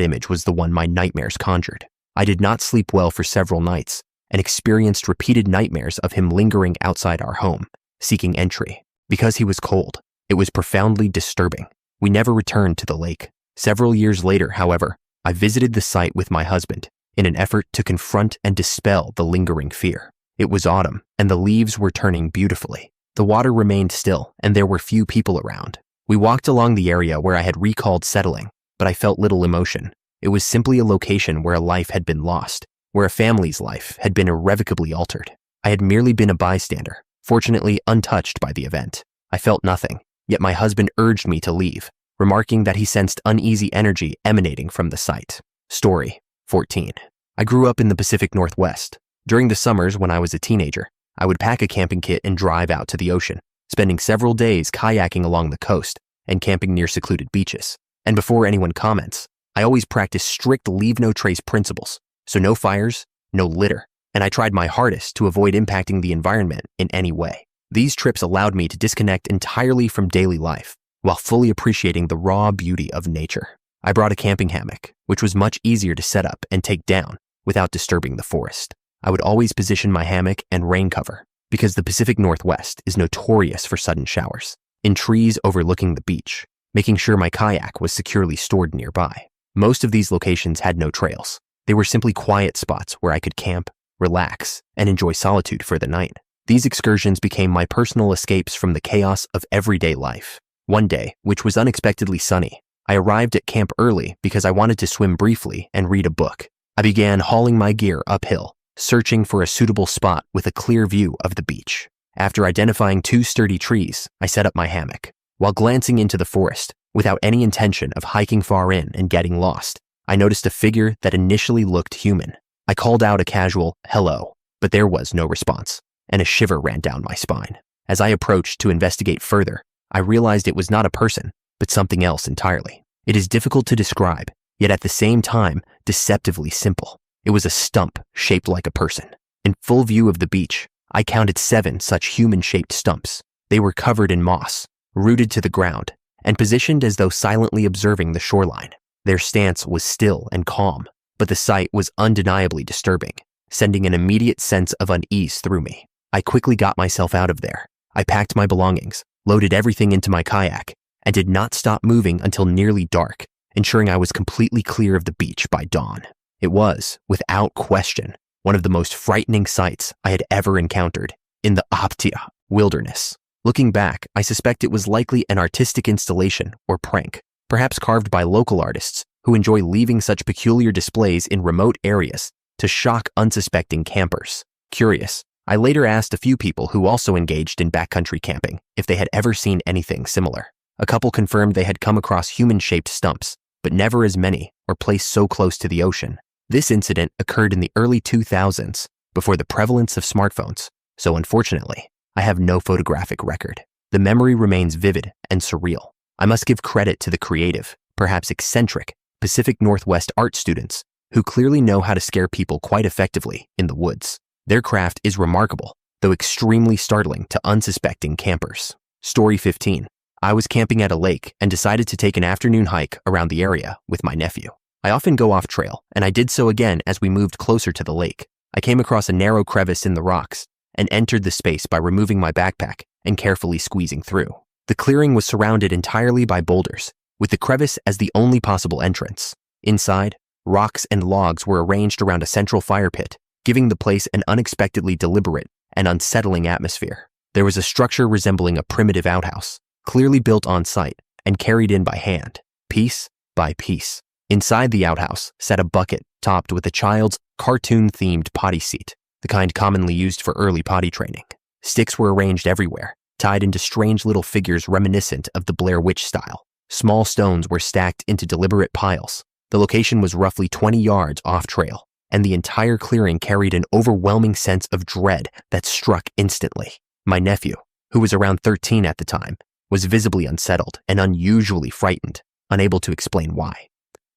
Speaker 1: image was the one my nightmares conjured. I did not sleep well for several nights and experienced repeated nightmares of him lingering outside our home, seeking entry. Because he was cold, it was profoundly disturbing. We never returned to the lake. Several years later, however, I visited the site with my husband in an effort to confront and dispel the lingering fear. It was autumn, and the leaves were turning beautifully. The water remained still, and there were few people around. We walked along the area where I had recalled settling, but I felt little emotion. It was simply a location where a life had been lost, where a family's life had been irrevocably altered. I had merely been a bystander, fortunately untouched by the event. I felt nothing, yet my husband urged me to leave, remarking that he sensed uneasy energy emanating from the site. Story 14. I grew up in the Pacific Northwest. During the summers when I was a teenager, I would pack a camping kit and drive out to the ocean, spending several days kayaking along the coast and camping near secluded beaches. And before anyone comments, I always practiced strict leave-no-trace principles, so no fires, no litter, and I tried my hardest to avoid impacting the environment in any way. These trips allowed me to disconnect entirely from daily life, while fully appreciating the raw beauty of nature. I brought a camping hammock, which was much easier to set up and take down without disturbing the forest. I would always position my hammock and rain cover, because the Pacific Northwest is notorious for sudden showers, in trees overlooking the beach, making sure my kayak was securely stored nearby. Most of these locations had no trails. They were simply quiet spots where I could camp, relax, and enjoy solitude for the night. These excursions became my personal escapes from the chaos of everyday life. One day, which was unexpectedly sunny, I arrived at camp early because I wanted to swim briefly and read a book. I began hauling my gear uphill, searching for a suitable spot with a clear view of the beach. After identifying 2 sturdy trees, I set up my hammock. While glancing into the forest, without any intention of hiking far in and getting lost, I noticed a figure that initially looked human. I called out a casual "hello," but there was no response, and a shiver ran down my spine. As I approached to investigate further, I realized it was not a person, but something else entirely. It is difficult to describe, yet at the same time, deceptively simple. It was a stump shaped like a person. In full view of the beach, I counted 7 such human-shaped stumps. They were covered in moss, rooted to the ground, and positioned as though silently observing the shoreline. Their stance was still and calm, but the sight was undeniably disturbing, sending an immediate sense of unease through me. I quickly got myself out of there. I packed my belongings, loaded everything into my kayak, and did not stop moving until nearly dark, ensuring I was completely clear of the beach by dawn. It was, without question, one of the most frightening sights I had ever encountered in the Aptia wilderness. Looking back, I suspect it was likely an artistic installation or prank, perhaps carved by local artists who enjoy leaving such peculiar displays in remote areas to shock unsuspecting campers. Curious, I later asked a few people who also engaged in backcountry camping if they had ever seen anything similar. A couple confirmed they had come across human-shaped stumps, but never as many or placed so close to the ocean. This incident occurred in the early 2000s, before the prevalence of smartphones, so unfortunately, I have no photographic record. The memory remains vivid and surreal. I must give credit to the creative, perhaps eccentric, Pacific Northwest art students who clearly know how to scare people quite effectively in the woods. Their craft is remarkable, though extremely startling to unsuspecting campers. Story 15. I was camping at a lake and decided to take an afternoon hike around the area with my nephew. I often go off trail, and I did so again as we moved closer to the lake. I came across a narrow crevice in the rocks and entered the space by removing my backpack and carefully squeezing through. The clearing was surrounded entirely by boulders, with the crevice as the only possible entrance. Inside, rocks and logs were arranged around a central fire pit, giving the place an unexpectedly deliberate and unsettling atmosphere. There was a structure resembling a primitive outhouse, clearly built on site and carried in by hand, piece by piece. Inside the outhouse sat a bucket topped with a child's cartoon-themed potty seat, the kind commonly used for early potty training. Sticks were arranged everywhere, tied into strange little figures reminiscent of the Blair Witch style. Small stones were stacked into deliberate piles. The location was roughly 20 yards off trail, and the entire clearing carried an overwhelming sense of dread that struck instantly. My nephew, who was around 13 at the time, was visibly unsettled and unusually frightened, unable to explain why.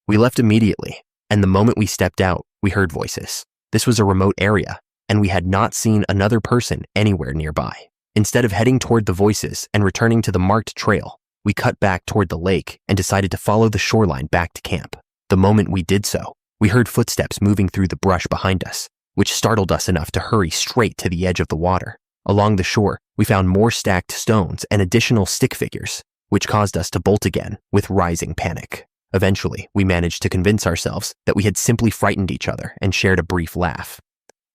Speaker 1: We left immediately, and the moment we stepped out, we heard voices. This was a remote area, and we had not seen another person anywhere nearby. Instead of heading toward the voices and returning to the marked trail, we cut back toward the lake and decided to follow the shoreline back to camp. The moment we did so, we heard footsteps moving through the brush behind us, which startled us enough to hurry straight to the edge of the water. Along the shore, we found more stacked stones and additional stick figures, which caused us to bolt again with rising panic. Eventually, we managed to convince ourselves that we had simply frightened each other and shared a brief laugh.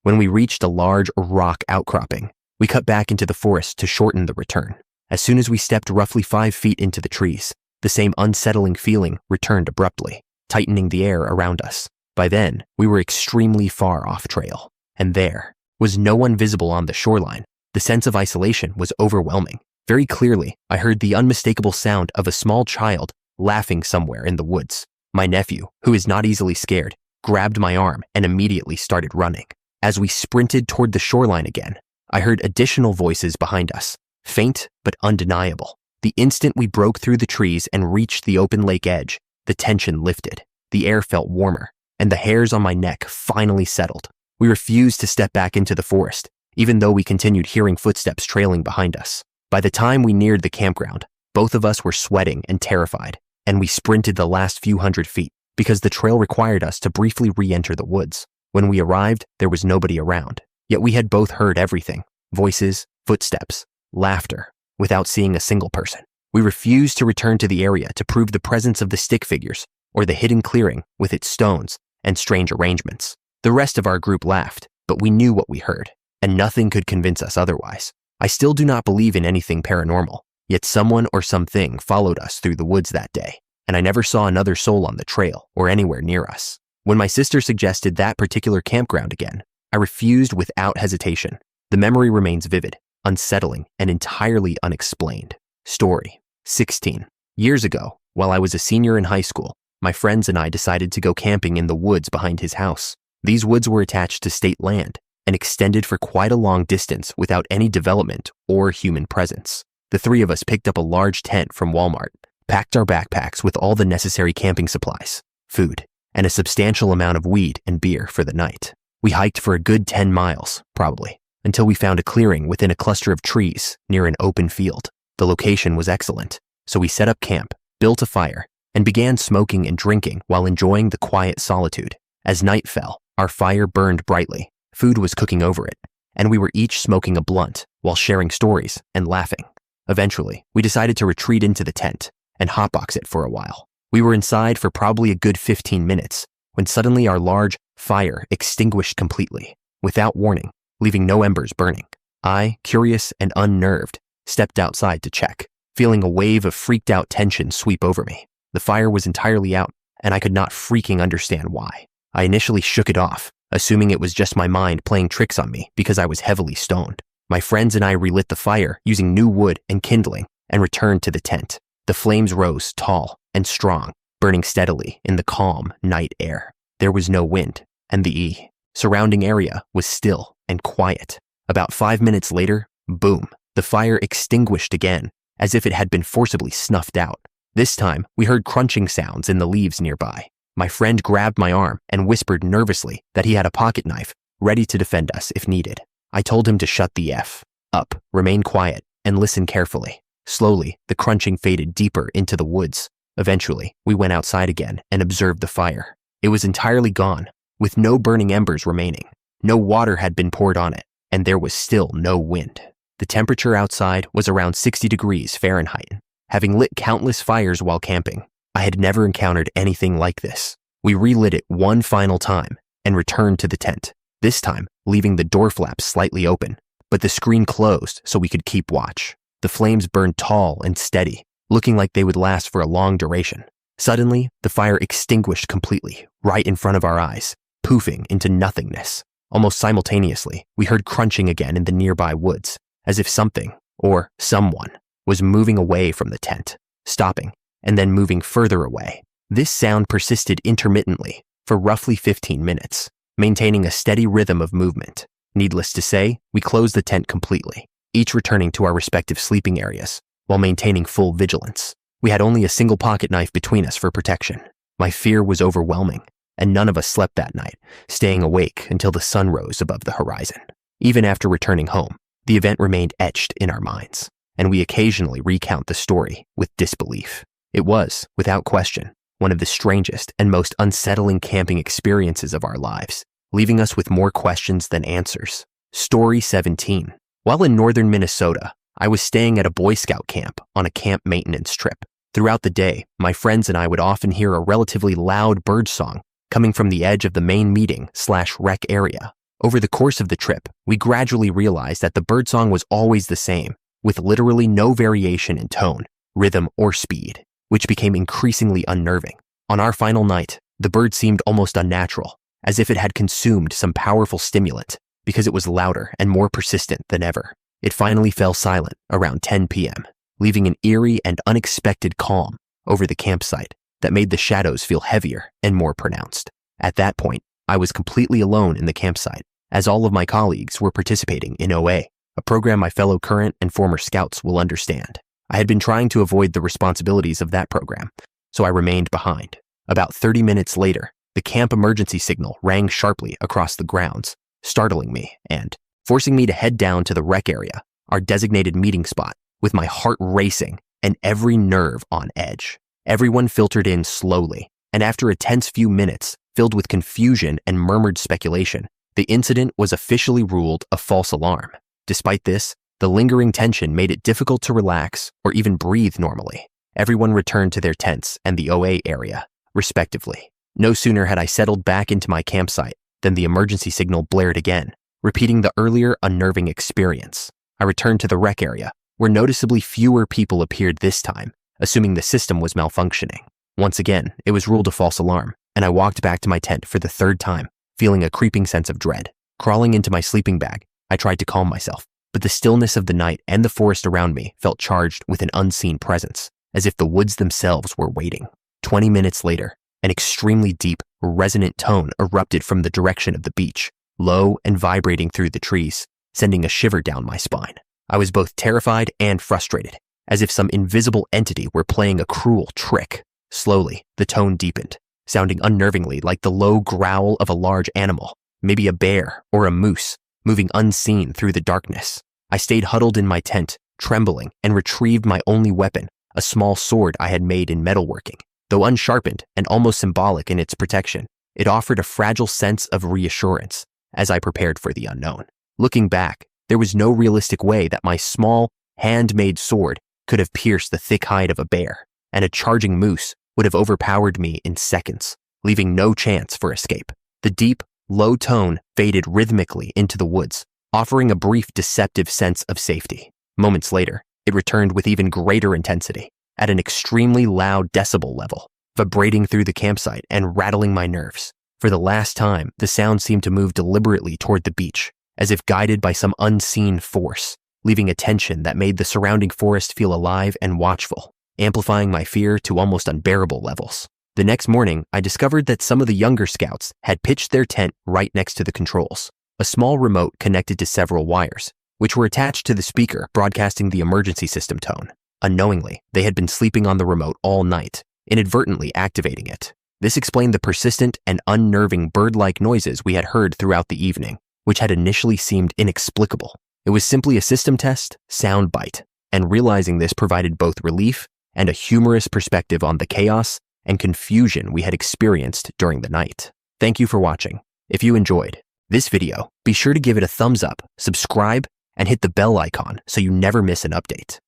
Speaker 1: When we reached a large rock outcropping, we cut back into the forest to shorten the return. As soon as we stepped roughly 5 feet into the trees, the same unsettling feeling returned abruptly, tightening the air around us. By then, we were extremely far off trail, and there was no one visible on the shoreline. The sense of isolation was overwhelming. Very clearly, I heard the unmistakable sound of a small child laughing somewhere in the woods. My nephew, who is not easily scared, grabbed my arm and immediately started running. As we sprinted toward the shoreline again, I heard additional voices behind us, faint but undeniable. The instant we broke through the trees and reached the open lake edge, the tension lifted. The air felt warmer, and the hairs on my neck finally settled. We refused to step back into the forest, even though we continued hearing footsteps trailing behind us. By the time we neared the campground, both of us were sweating and terrified, and we sprinted the last few hundred feet because the trail required us to briefly re-enter the woods. When we arrived, there was nobody around, yet we had both heard everything: voices, footsteps, laughter, without seeing a single person. We refused to return to the area to prove the presence of the stick figures or the hidden clearing with its stones and strange arrangements. The rest of our group laughed, but we knew what we heard, and nothing could convince us otherwise. I still do not believe in anything paranormal, yet someone or something followed us through the woods that day, and I never saw another soul on the trail or anywhere near us. When my sister suggested that particular campground again, I refused without hesitation. The memory remains vivid, unsettling, and entirely unexplained. Story 16. Years ago, while I was a senior in high school, my friends and I decided to go camping in the woods behind his house. These woods were attached to state land and extended for quite a long distance without any development or human presence. The three of us picked up a large tent from Walmart, packed our backpacks with all the necessary camping supplies, food, and a substantial amount of weed and beer for the night. We hiked for a good 10 miles, probably, until we found a clearing within a cluster of trees near an open field. The location was excellent, so we set up camp, built a fire, and began smoking and drinking while enjoying the quiet solitude. As night fell, our fire burned brightly, food was cooking over it, and we were each smoking a blunt while sharing stories and laughing. Eventually, we decided to retreat into the tent and hotbox it for a while. We were inside for probably a good 15 minutes when suddenly our large fire extinguished completely, without warning, leaving no embers burning. I, curious and unnerved, stepped outside to check, feeling a wave of freaked out tension sweep over me. The fire was entirely out, and I could not freaking understand why. I initially shook it off, assuming it was just my mind playing tricks on me because I was heavily stoned. My friends and I relit the fire using new wood and kindling and returned to the tent. The flames rose tall and strong, burning steadily in the calm night air. There was no wind, and the surrounding area was still and quiet. About 5 minutes later, boom, the fire extinguished again, as if it had been forcibly snuffed out. This time, we heard crunching sounds in the leaves nearby. My friend grabbed my arm and whispered nervously that he had a pocket knife ready to defend us if needed. I told him to shut the F up, remain quiet, and listen carefully. Slowly, the crunching faded deeper into the woods. Eventually, we went outside again and observed the fire. It was entirely gone, with no burning embers remaining. No water had been poured on it, and there was still no wind. The temperature outside was around 60 degrees Fahrenheit. Having lit countless fires while camping, I had never encountered anything like this. We relit it one final time and returned to the tent, this time leaving the door flaps slightly open, but the screen closed so we could keep watch. The flames burned tall and steady, looking like they would last for a long duration. Suddenly, the fire extinguished completely, right in front of our eyes, poofing into nothingness. Almost simultaneously, we heard crunching again in the nearby woods, as if something, or someone, was moving away from the tent, stopping, and then moving further away. This sound persisted intermittently for roughly 15 minutes, maintaining a steady rhythm of movement. Needless to say, we closed the tent completely, each returning to our respective sleeping areas, while maintaining full vigilance. We had only a single pocket knife between us for protection. My fear was overwhelming, and none of us slept that night, staying awake until the sun rose above the horizon. Even after returning home, the event remained etched in our minds, and we occasionally recount the story with disbelief. It was, without question, one of the strangest and most unsettling camping experiences of our lives, leaving us with more questions than answers. Story 17. While in northern Minnesota, I was staying at a Boy Scout camp on a camp maintenance trip. Throughout the day, my friends and I would often hear a relatively loud bird song coming from the edge of the main meeting/rec area. Over the course of the trip, we gradually realized that the birdsong was always the same, with literally no variation in tone, rhythm, or speed, which became increasingly unnerving. On our final night, the bird seemed almost unnatural, as if it had consumed some powerful stimulant, because it was louder and more persistent than ever. It finally fell silent around 10 p.m., leaving an eerie and unexpected calm over the campsite that made the shadows feel heavier and more pronounced. At that point, I was completely alone in the campsite, as all of my colleagues were participating in OA, a program my fellow current and former scouts will understand. I had been trying to avoid the responsibilities of that program, so I remained behind. About 30 minutes later, the camp emergency signal rang sharply across the grounds, startling me and forcing me to head down to the rec area, our designated meeting spot, with my heart racing and every nerve on edge. Everyone filtered in slowly, and after a tense few minutes filled with confusion and murmured speculation, the incident was officially ruled a false alarm. Despite this, the lingering tension made it difficult to relax or even breathe normally. Everyone returned to their tents and the OA area, respectively. No sooner had I settled back into my campsite than the emergency signal blared again, repeating the earlier unnerving experience. I returned to the rec area, where noticeably fewer people appeared this time, assuming the system was malfunctioning. Once again, it was ruled a false alarm, and I walked back to my tent for the third time, feeling a creeping sense of dread. Crawling into my sleeping bag, I tried to calm myself, but the stillness of the night and the forest around me felt charged with an unseen presence, as if the woods themselves were waiting. 20 minutes later, an extremely deep, resonant tone erupted from the direction of the beach, low and vibrating through the trees, sending a shiver down my spine. I was both terrified and frustrated, as if some invisible entity were playing a cruel trick. Slowly, the tone deepened, sounding unnervingly like the low growl of a large animal, maybe a bear or a moose, moving unseen through the darkness. I stayed huddled in my tent, trembling, and retrieved my only weapon, a small sword I had made in metalworking. Though unsharpened and almost symbolic in its protection, it offered a fragile sense of reassurance as I prepared for the unknown. Looking back, there was no realistic way that my small, handmade sword could have pierced the thick hide of a bear, and a charging moose would have overpowered me in seconds, leaving no chance for escape. The deep, low tone faded rhythmically into the woods, offering a brief deceptive sense of safety. Moments later, it returned with even greater intensity, at an extremely loud decibel level, vibrating through the campsite and rattling my nerves. For the last time, the sound seemed to move deliberately toward the beach, as if guided by some unseen force, leaving a tension that made the surrounding forest feel alive and watchful, amplifying my fear to almost unbearable levels. The next morning, I discovered that some of the younger scouts had pitched their tent right next to the controls, a small remote connected to several wires, which were attached to the speaker broadcasting the emergency system tone. Unknowingly, they had been sleeping on the remote all night, inadvertently activating it. This explained the persistent and unnerving bird-like noises we had heard throughout the evening, which had initially seemed inexplicable. It was simply a system test, soundbite, and realizing this provided both relief and a humorous perspective on the chaos and confusion we had experienced during the night. Thank you for watching. If you enjoyed this video, be sure to give it a thumbs up, subscribe, and hit the bell icon so you never miss an update.